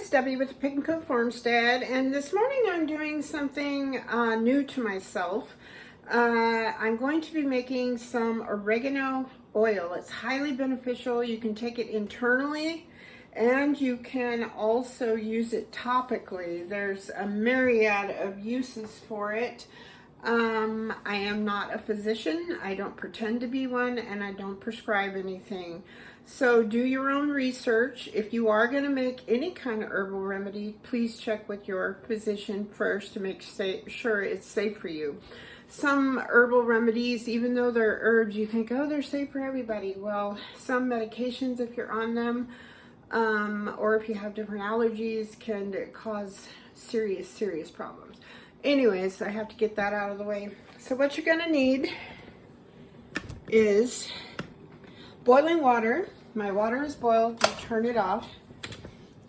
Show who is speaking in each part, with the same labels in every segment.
Speaker 1: it's Debbie with the Pickin Coop Farmstead, and this morning I'm doing something new to myself. I'm going to be making some oregano oil. It's highly beneficial. You can take it internally and you can also use it topically. There's a myriad of uses for it. I am not a physician. I don't pretend to be one, and I don't prescribe anything. So do your own research. If you are going to make any kind of herbal remedy, please check with your physician first to make sure it's safe for you. Some herbal remedies, even though they're herbs, you think, oh, they're safe for everybody. Well, some medications, if you're on them, or if you have different allergies, can cause serious problems. Anyways, I have to get that out of the way. So what you're going to need is boiling water. My water is boiled. You turn it off.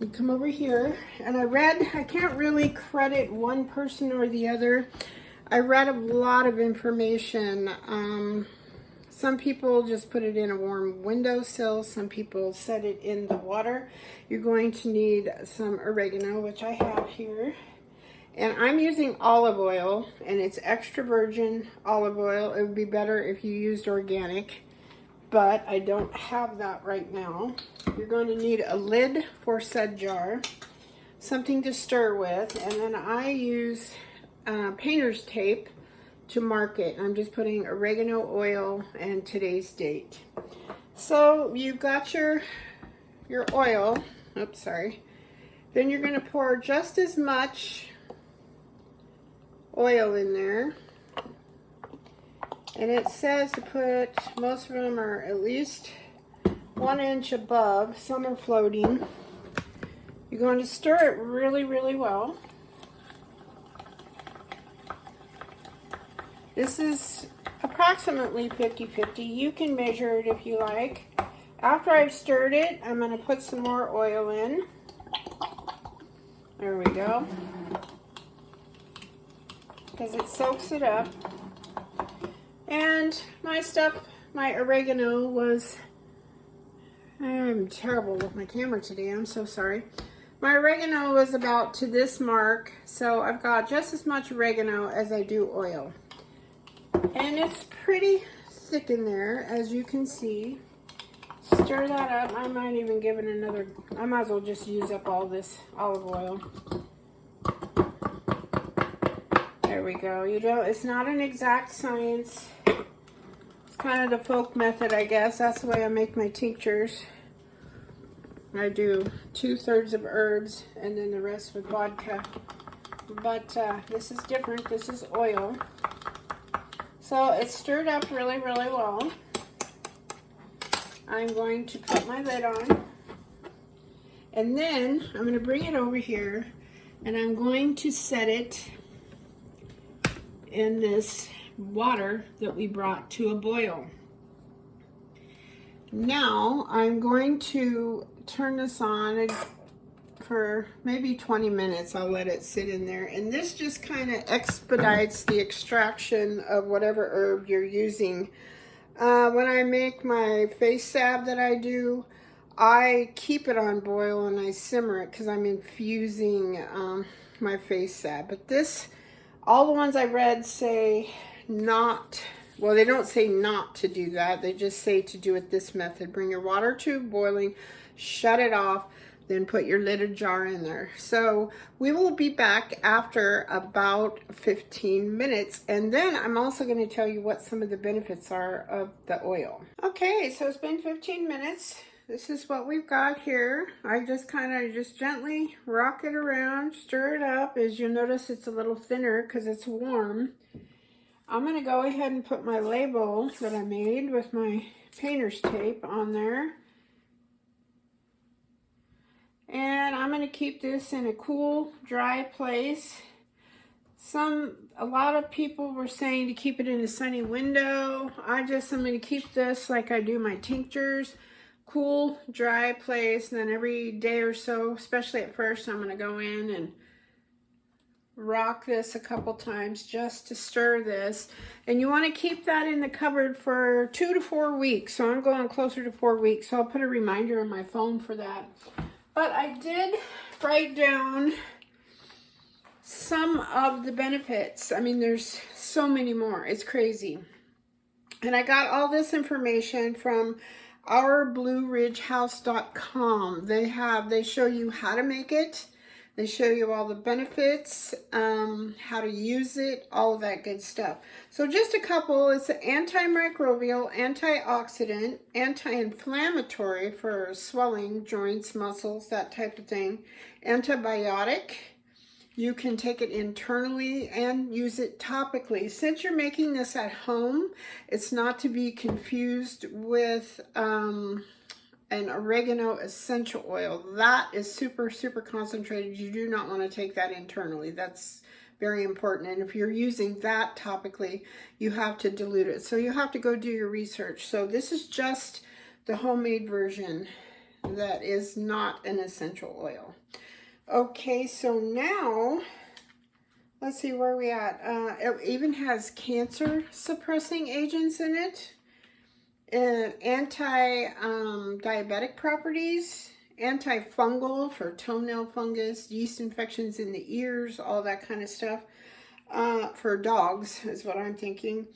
Speaker 1: You come over here, and I can't really credit one person or the other. I read a lot of information. Some people just put it in a warm windowsill. Some people set it in the water. You're going to need some oregano, which I have here. And I'm using olive oil, and it's extra virgin olive oil. It would be better if you used organic, but I don't have that right now. You're going to need a lid for said jar, something to stir with, and then I use painter's tape to mark it. I'm just putting oregano oil and today's date. So you've got your oil. Oops, sorry. Then you're going to pour just as much oil in there, and it says to put, most of them are at least 1 inch above, some are floating. You're going to stir it really well. This is approximately 50-50. You can measure it if you like. After I've stirred it, I'm going to put some more oil in. There we go, because it soaks it up. And my oregano was, I'm terrible with my camera today, I'm so sorry. My oregano was about to this mark, so I've got just as much oregano as I do oil. And it's pretty thick in there, as you can see. Stir that up. I might even give it another, I might as well just use up all this olive oil. There we go. You know, it's not an exact science. It's kind of the folk method, I guess. That's the way I make my tinctures. I do 2/3 of herbs and then the rest with vodka. But this is different. This is oil. So it's stirred up really well. I'm going to put my lid on. And then I'm going to bring it over here, and I'm going to set it in this water that we brought to a boil. Now I'm going to turn this on for maybe 20 minutes. I'll let it sit in there, and this just kind of expedites the extraction of whatever herb you're using. When I make my face salve that I do, I keep it on boil and I simmer it because I'm infusing my face salve. But this, all the ones I read say not, well, they don't say not to do that. They just say to do it this method. Bring your water to boiling, shut it off, then put your lidded jar in there. So we will be back after about 15 minutes. And then I'm also going to tell you what some of the benefits are of the oil. Okay, so it's been 15 minutes. This is what we've got here. I just just gently rock it around, stir it up. As you'll notice, it's a little thinner because it's warm. I'm going to go ahead and put my label that I made with my painter's tape on there. And I'm going to keep this in a cool, dry place. A lot of people were saying to keep it in a sunny window. I'm going to keep this like I do my tinctures. Cool, dry place. And then every day or so, especially at first, I'm going to go in and rock this a couple times just to stir this. And you want to keep that in the cupboard for 2 to 4 weeks. So I'm going closer to 4 weeks. So I'll put a reminder on my phone for that. But I did write down some of the benefits. I mean, there's so many more. It's crazy. And I got all this information from ourblueridgehouse.com. They show you how to make it. They show you all the benefits, how to use it, all of that good stuff. So just a couple. It's an antimicrobial, antioxidant, anti-inflammatory for swelling, joints, muscles, that type of thing. Antibiotic. You can take it internally and use it topically. Since you're making this at home, it's not to be confused with an oregano essential oil. That is super, super concentrated. You do not want to take that internally. That's very important. And if you're using that topically, you have to dilute it. So you have to go do your research. So this is just the homemade version that is not an essential oil. Okay, so now, let's see where we at. It even has cancer suppressing agents in it. Anti-diabetic properties, antifungal for toenail fungus, yeast infections in the ears, all that kind of stuff. For dogs is what I'm thinking.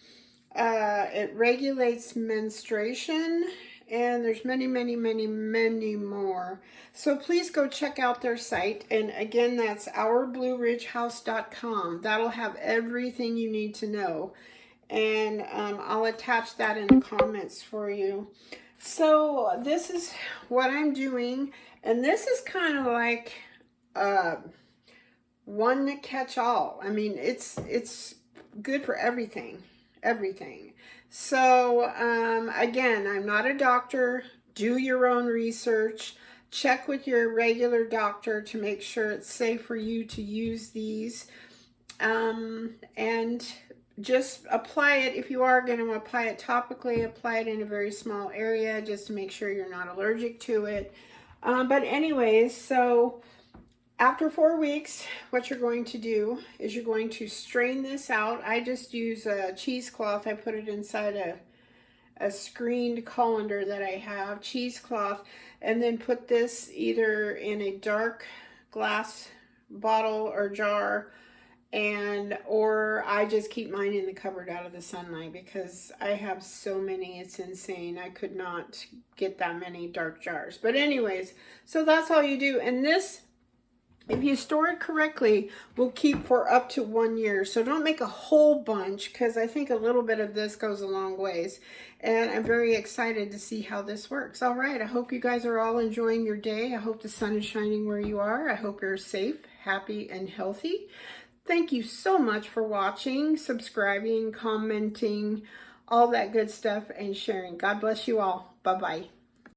Speaker 1: It regulates menstruation, and there's many, many, many, many more. So please go check out their site. And again, that's ourblueridgehouse.com. That'll have everything you need to know. And I'll attach that in the comments for you. So this is what I'm doing. And this is kind of like one to catch all. I mean, it's good for everything. So again, I'm not a doctor. Do your own research. Check with your regular doctor to make sure it's safe for you to use these. And just apply it. If you are going to apply it topically, apply it in a very small area just to make sure you're not allergic to it. But anyways, so after 4 weeks, what you're going to do is you're going to strain this out. I just use a cheesecloth. I put it inside a screened colander that I have, cheesecloth, and then put this either in a dark glass bottle or jar, or I just keep mine in the cupboard out of the sunlight because I have so many. It's insane. I could not get that many dark jars. But anyways, so that's all you do. And this, if you store it correctly, will keep for up to 1 year. So don't make a whole bunch because I think a little bit of this goes a long ways. And I'm very excited to see how this works. All right, I hope you guys are all enjoying your day. I hope the sun is shining where you are. I hope you're safe, happy, and healthy. Thank you so much for watching, subscribing, commenting, all that good stuff, and sharing. God bless you all. Bye-bye.